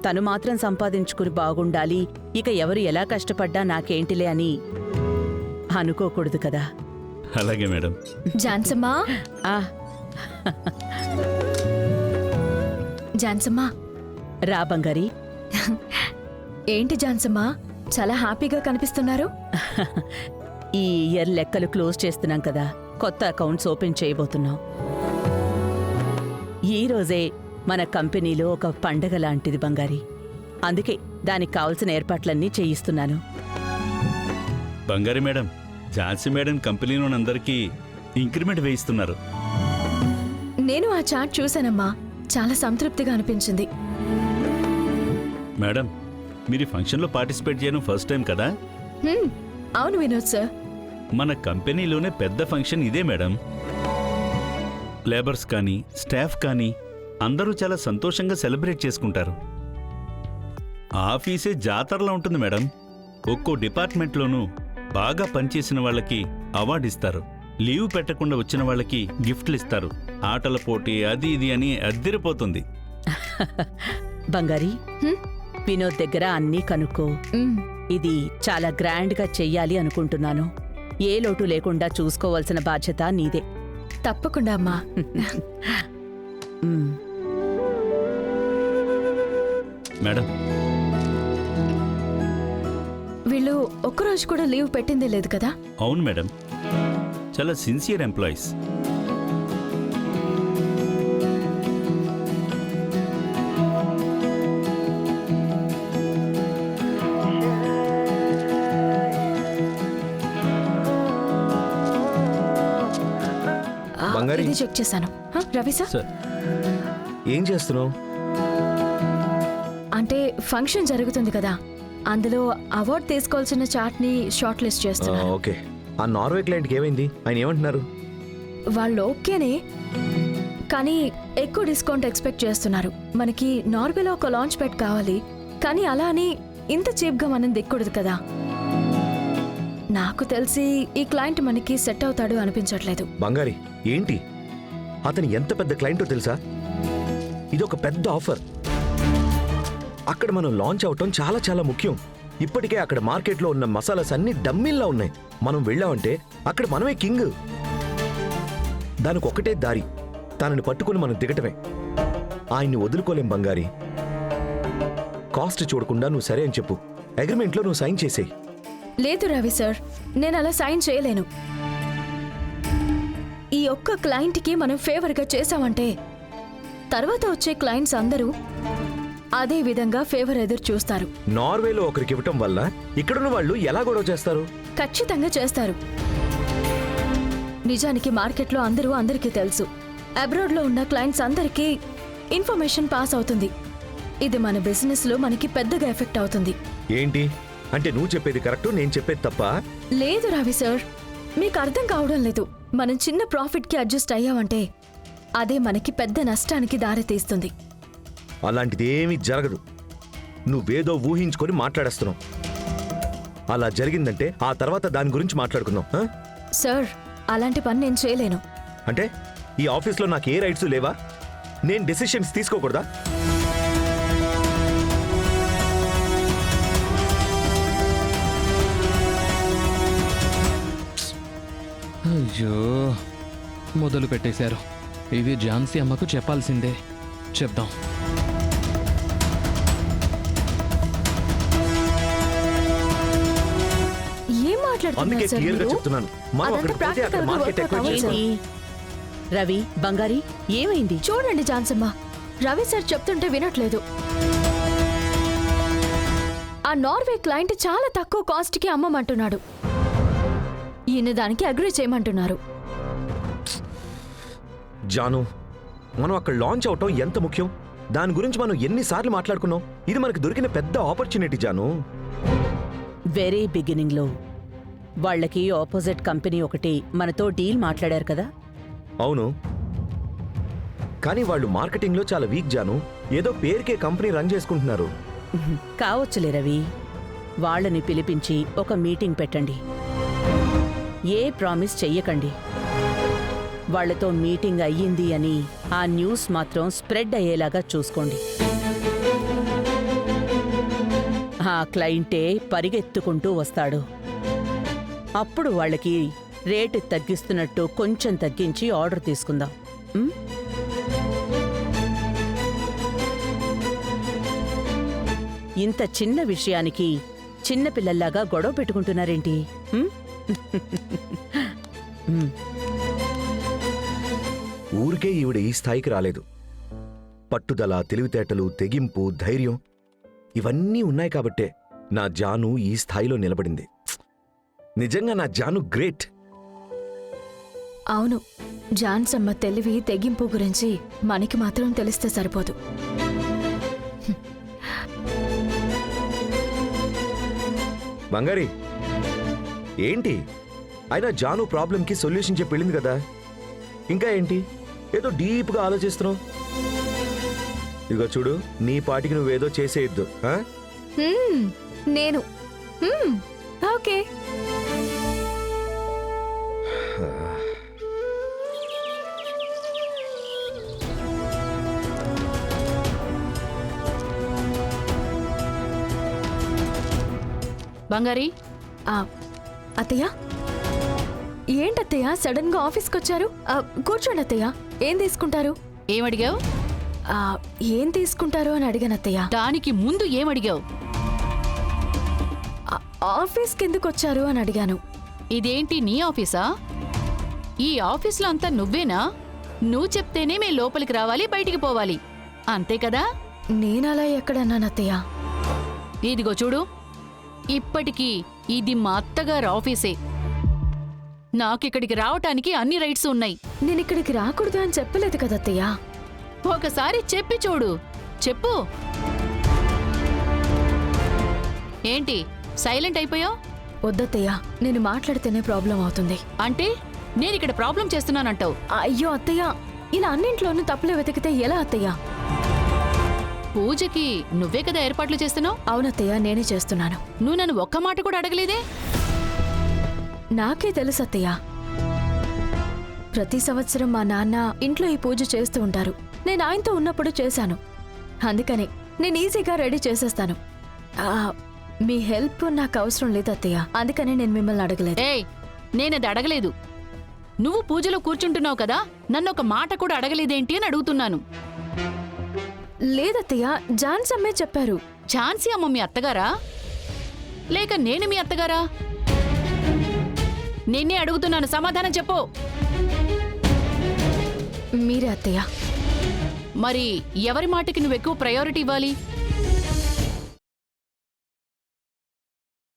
తను మాత్రం సంపాదించుకుని బాగుండాలి, ఇక ఎవరు ఎలా కష్టపడ్డా నాకేంటిలే అని అనుకోకూడదు కదా. అలాగే మేడం. జాన్సమ్మా, ఆ జాన్సమ్మా. రా బంగారి. ఏంటి జాన్సమ్మా, చాలా హ్యాపీగా కనిపిస్తున్నారు. ఈ ఇయర్ లెక్కలు క్లోజ్ చేస్తున్నాం కదా, కొత్త అకౌంట్స్ ఓపెన్ చేయబోతున్నాం. ఈ రోజే మన కంపెనీలో ఒక పండగ లాంటిది బంగారి. అందుకే దానికి కావలసిన ఏర్పాట్లన్నీ చేయిస్తున్నాను. బంగారి మేడం, ఝాన్సీ మేడం కంపెనీలోని అందరికీ ఇంక్రిమెంట్ వేయిస్తున్నారు. నేను ఆ చాట్ చూశానమ్మా, చాలా సంతృప్తిగా అనిపించింది. మేడం, మీరు ఫంక్షన్లో పార్టిసిపేట్ చేయడం ఫస్ట్ టైం కదా? అవును వినోద్ సార్. మన కంపెనీలోనే పెద్ద ఫంక్షన్ ఇదే మేడం. లేబర్స్ కానీ స్టాఫ్ కానీ అందరూ చాలా సంతోషంగా సెలబ్రేట్ చేసుకుంటారు. ఆఫీసే జాతరలా ఉంటుంది మేడం. ఒక్కో డిపార్ట్మెంట్లోనూ బాగా పనిచేసిన వాళ్ళకి అవార్డు ఇస్తారు, లీవ్ పెట్టకుండా వచ్చిన వాళ్ళకి గిఫ్ట్లు ఇస్తారు, ఆటల పోటీ అది ఇది అని అద్దిరిపోతుంది. బంగారి, వినోద్ దగ్గర అన్నీ కనుక్కో. ఇది చాలా గ్రాండ్గా చెయ్యాలి అనుకుంటున్నాను. ఏ లోటు లేకుండా చూసుకోవాల్సిన బాధ్యత నీదే. తప్పకుండా అమ్మా. మేడం, వీళ్ళు ఒక్కరోజు కూడా లీవ్ పెట్టిందే లేదు కదా? అవును మేడం, చాలా సిన్సియర్ ఎంప్లాయీస్. ఇది చెక్ చేశాను. రవి సార్, ఏం చేస్తున్నావు? అంటే ఫంక్షన్ జరుగుతుంది కదా, అందులో అవార్డు తీసుకోవాల్సిన చార్ట్ ని షార్ట్ లిస్ట్ చేస్తున్నా. ఓకే. ఆ నార్వే క్లయింట్కి ఏమైంది? ఆయన ఏమంటున్నారు? వాళ్ళు ఓకేనే, కానీ ఎక్కువ డిస్కౌంట్ ఎక్స్పెక్ట్ చేస్తున్నారు. మనకి నార్వేలో ఒక లాంచ్ ప్యాడ్ కావాలి, కానీ అలా అని ఇంత చీప్గా మనం దిక్కూడదు కదా. నాకు తెలిసి ఈ క్లయింట్ మనకి సెట్ అవుతాడు అనిపించట్లేదు. బంగారి, ఏంటి అతను ఎంత పెద్ద క్లయింటో తెలుసా? ఇది ఒక పెద్ద ఆఫర్. అక్కడ మనం లాంచ్ అవటం చాలా చాలా ముఖ్యం. ఇప్పటికే అక్కడ మార్కెట్లో ఉన్న మసాలాస్ అన్ని డమ్మీల్లా ఉన్నాయి. మనం వెళ్ళామంటే అక్కడ మనమే కింగ్. దానికి ఒకటే దారి, తనని పట్టుకుని మనం దిగటమే. ఆయన్ని వదులుకోలేం బంగారి. కాస్ట్ చూడకుండా నువ్వు సరే అని చెప్పు. అగ్రిమెంట్లో నువ్వు సైన్ చేసేయి. లేదు రవి సార్, నేను అలా సైన్ చేయలేను. ఈ ఒక్క క్లయింట్కి మనం ఫేవర్గా చేసామంటే తర్వాత వచ్చే క్లయింట్స్ అందరూ అదే విధంగా ఫేవర్ ఎదురు చూస్తారు. నార్వేలో ఒకరికి ఇవ్వటం వల్ల ఇక్కడున్న వాళ్ళు ఎలా గొడవ చేస్తారు? ఖచ్చితంగా చేస్తారు. నిజానికి మార్కెట్లో అందరికీ తెలుసు. అబ్రాడ్లో ఉన్న క్లయింట్స్ అందరికీ ఇన్ఫర్మేషన్ పాస్ అవుతుంది. ఇది మన బిజినెస్లో మనకి పెద్దగా ఎఫెక్ట్ అవుతుంది. ఏంటి అంటే నువ్వు చెప్పేది కరెక్ట్, నేను చెప్పేది తప్ప? లేదు రవి సార్, మీకు అర్థం కావడం లేదు. మనం చిన్న ప్రాఫిట్కి అడ్జస్ట్ అయ్యామంటే అదే మనకి పెద్ద నష్టానికి దారితీస్తుంది. అలాంటిది ఏమీ జరగదు. నువ్వేదో ఊహించుకొని మాట్లాడేస్తున్నావు. అలా జరిగిందంటే ఆ తర్వాత దాని గురించి మాట్లాడుకుందాం. సార్, అలాంటి పని నేను చేయలేను. అంటే ఈ ఆఫీస్లో నాకు ఏ రైట్స్ లేవా? నేను డెసిషన్స్ తీసుకోకూడదా? అయ్యో, మొదలు పెట్టేశారు. ఇది ఝాన్సీ అమ్మకు చెప్పాల్సిందే. చెప్దాం. ఏం అందుకే మాట్లాడుతున్నారు సార్ క్లియర్ గా మీరు? చెప్తున్నాను. మనం అదంతా అక్కడికి పోతే అక్కడ practical గా మార్కెట్ workout ఎక్కువ అవ్వదు. చేస్తాం. ఏంటి రవి, బంగారి, ఏమైంది? చూడండి జాన్సమ్మ, రవి సార్ చెప్తుంటే వినట్లేదు. ఆ నార్వే క్లయింట్ చాలా తక్కువ కాస్ట్ కి అమ్మమంటున్నాడు. ఈయన దానికి అగ్రీ చేయమంటున్నారు. జాను, మనం అక్కడ లాంచ్ అవటం ఎంత ముఖ్యం? దాని గురించి మనం ఎన్నిసార్లు మాట్లాడుకున్నాం. ఇది మనకు దొరికిన పెద్ద ఆపర్చునిటీ జాను. వెరీ బిగినింగ్లో వాళ్ళకి ఆపోజిట్ కంపెనీ ఒకటి మనతో డీల్ మాట్లాడారు కదా. అవును, కానీ వాళ్ళు మార్కెటింగ్లో చాలా వీక్ జాను. ఏదో పేరుకే కంపెనీ రన్ చేసుకుంటున్నారు. కావచ్చులే రవి, వాళ్ళని పిలిపించి ఒక మీటింగ్ పెట్టండి. ఏ ప్రామిస్ చెయ్యకండి. వాళ్లతో మీటింగ్ అయ్యింది అని ఆ న్యూస్ మాత్రం స్ప్రెడ్ అయ్యేలాగా చూసుకోండి. క్లయింటే పరిగెత్తుకుంటూ వస్తాడు. అప్పుడు వాళ్ళకి రేటు తగ్గిస్తున్నట్టు కొంచెం తగ్గించి ఆర్డర్ తీసుకుందాం. ఉం? ఇంత చిన్న విషయానికి చిన్నపిల్లల్లాగా గొడవ పెట్టుకుంటున్నారేంటి? ఉం? ఉం. ఊరికే ఈవిడ ఈ స్థాయికి రాలేదు. పట్టుదల, తెలివితేటలు, తెగింపు, ధైర్యం ఇవన్నీ ఉన్నాయి కాబట్టే నా జాను ఈ స్థాయిలో నిలబడింది. నిజంగా నా జాను గ్రేట్. అవును, జాన్సమ్మ తెలివి తెగింపు గురించి మనకి మాత్రం తెలిస్తే సరిపోదు. బంగారి, ఏంటి అయినా జాను ప్రాబ్లంకి సొల్యూషన్ చెప్పి వెళ్ళింది కదా, ఇంకా ఏంటి ఏదో డీప్గా ఆలోచిస్తున్నావు? ఇదిగో చూడు, నీ పాటికి నువ్వేదో చేసేయద్దు. నేను ఓకే. బంగారి, అత్తయ్య, ఏంటత్తయ్య సడన్ గా ఆఫీస్కి వచ్చారు? కూర్చోండి అత్తయ్య. ఏం తీసుకుంటారు? ఏమడిగావు? ఏం తీసుకుంటారు అని అడిగాను అత్తయ్య. దానికి ముందు ఏమడిగావు? ఆఫీస్కి ఎందుకు వచ్చారు అని అడిగాను. ఇదేంటి నీ ఆఫీసా? ఈ ఆఫీస్లో అంతా నువ్వేనా? నువ్వు చెప్తేనే మే లోపలికి రావాలి, బయటికి పోవాలి, అంతే కదా? నేనలా ఎక్కడన్నాను అత్తయ్య? ఇదిగో చూడు, ఇప్పటికీ ఇది మా అత్తగారు ఆఫీసే. నాకిక్కడికి రావటానికి అన్ని రైట్స్ ఉన్నాయి. నేనిక్కడికి రాకూడదు అని చెప్పలేదు కదా అత్తయ్య. ఒకసారి చెప్పి చూడు. చెప్పు. ఏంటి సైలెంట్ అయిపోయావు? వద్దత్తయ్య, నేను మాట్లాడితేనే ప్రాబ్లం అవుతుంది. అంటే నేనిక్కడ ప్రాబ్లం చేస్తున్నానంటావు? అయ్యో అత్తయ్య, ఇలా అన్నింట్లోనూ తప్పులు వెతికితే ఎలా అత్తయ్య? పూజకి నువ్వే కదా ఏర్పాట్లు చేస్తున్నావు? అవునత్తయ్య, నేనే చేస్తున్నాను. నువ్వు నన్ను ఒక్క మాట కూడా అడగలేదే? నాకే తెలుసు అత్తయ్య. ప్రతి సంవత్సరం మా నాన్న ఇంట్లో ఈ పూజ చేస్తూ ఉంటారు. నేను ఆయనతో ఉన్నప్పుడు చేశాను. అందుకని నేను ఈజీగా రెడీ చేసేస్తాను. మీ హెల్ప్ నాకు అవసరం లేదు అత్తయ్య, అందుకని నేను మిమ్మల్ని అడగలేదు. ఏయ్, నేనది అడగలేదు. నువ్వు పూజలో కూర్చుంటున్నావు కదా, నన్ను ఒక మాట కూడా అడగలేదేంటి అని అడుగుతున్నాను. లేదత్తయ్య, జాన్సమ్మే చెప్పారు. ఝాన్సీ అమ్మ మీ అత్తగారా, లేక నేను మీ అత్తగారా? నిన్నే అడుగుతున్నాను, సమాధానం చెప్పు. మీరే అత్తయ్య. మరి ఎవరి మాటకి నువ్వు ఎక్కువ ప్రయారిటీ ఇవ్వాలి?